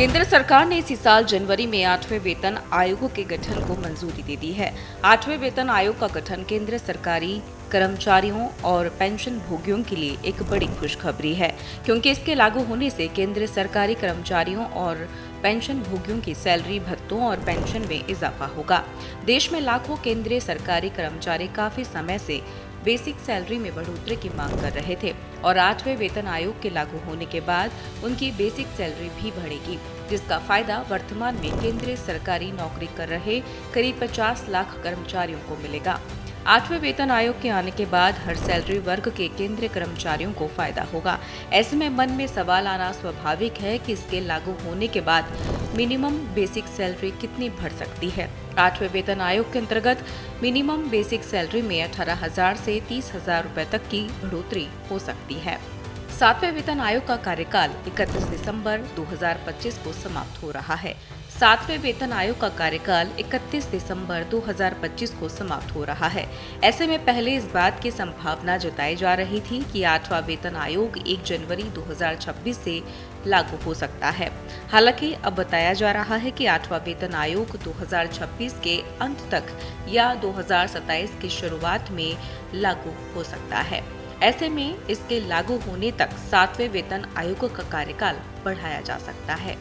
केंद्र सरकार ने इसी साल जनवरी में 8वें वेतन आयोग के गठन को मंजूरी दे दी है। 8वें वेतन आयोग का गठन केंद्र सरकारी कर्मचारियों और पेंशन भोगियों के लिए एक बड़ी खुशखबरी है, क्योंकि इसके लागू होने से केंद्र सरकारी कर्मचारियों और पेंशन भोगियों की सैलरी, भत्तों और पेंशन में इजाफा होगा। देश में लाखों केंद्रीय सरकारी कर्मचारी काफी समय से बेसिक सैलरी में बढ़ोतरी की मांग कर रहे थे और 8वें वेतन आयोग के लागू होने के बाद उनकी बेसिक सैलरी भी बढ़ेगी, जिसका फायदा वर्तमान में केंद्रीय सरकारी नौकरी कर रहे करीब 50 लाख कर्मचारियों को मिलेगा। 8वें वेतन आयोग के आने के बाद हर सैलरी वर्ग के केंद्रीय कर्मचारियों को फायदा होगा। ऐसे में मन में सवाल आना स्वाभाविक है कि इसके लागू होने के बाद मिनिमम बेसिक सैलरी कितनी बढ़ सकती है। 8वें वेतन आयोग के अंतर्गत मिनिमम बेसिक सैलरी में 18,000 से 30,000 रुपए तक की बढ़ोतरी हो सकती है। 7वें वेतन आयोग का कार्यकाल 31 दिसंबर 2025 को समाप्त हो रहा है। 7वें वेतन आयोग का कार्यकाल 31 दिसंबर 2025 को समाप्त हो रहा है। ऐसे में पहले इस बात की संभावना जताई जा रही थी कि 8वां वेतन आयोग 1 जनवरी 2026 से लागू हो सकता है। हालांकि अब बताया जा रहा है कि 8वां वेतन आयोग 2026 के अंत तक या 2027 की शुरुआत में लागू हो सकता है। ऐसे में इसके लागू होने तक 7वें वेतन आयोग का कार्यकाल बढ़ाया जा सकता है।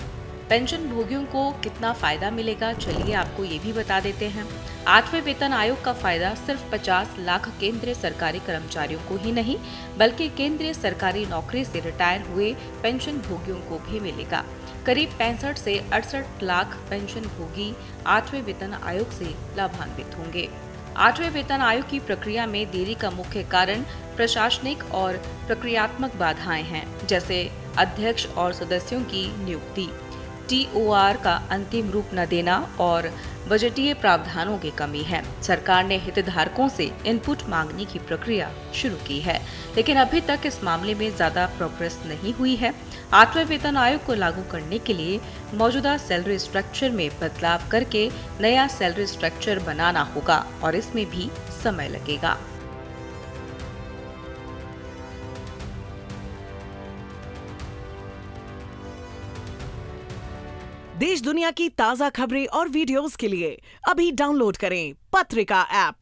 पेंशन भोगियों को कितना फायदा मिलेगा, चलिए आपको ये भी बता देते हैं। 8वें वेतन आयोग का फायदा सिर्फ 50 लाख केंद्रीय सरकारी कर्मचारियों को ही नहीं, बल्कि केंद्रीय सरकारी नौकरी से रिटायर हुए पेंशन भोगियों को भी मिलेगा। करीब 65 से 68 लाख पेंशन भोगी 8वें वेतन आयोग से लाभान्वित होंगे। 8वें वेतन आयोग की प्रक्रिया में देरी का मुख्य कारण प्रशासनिक और प्रक्रियात्मक बाधाएं हैं, जैसे अध्यक्ष और सदस्यों की नियुक्ति, TOR का अंतिम रूप न देना और बजटीय प्रावधानों की कमी है। सरकार ने हितधारकों से इनपुट मांगने की प्रक्रिया शुरू की है, लेकिन अभी तक इस मामले में ज्यादा प्रोग्रेस नहीं हुई है। 8वें वेतन आयोग को लागू करने के लिए मौजूदा सैलरी स्ट्रक्चर में बदलाव करके नया सैलरी स्ट्रक्चर बनाना होगा और इसमें भी समय लगेगा। देश दुनिया की ताजा खबरें और वीडियोस के लिए अभी डाउनलोड करें पत्रिका ऐप।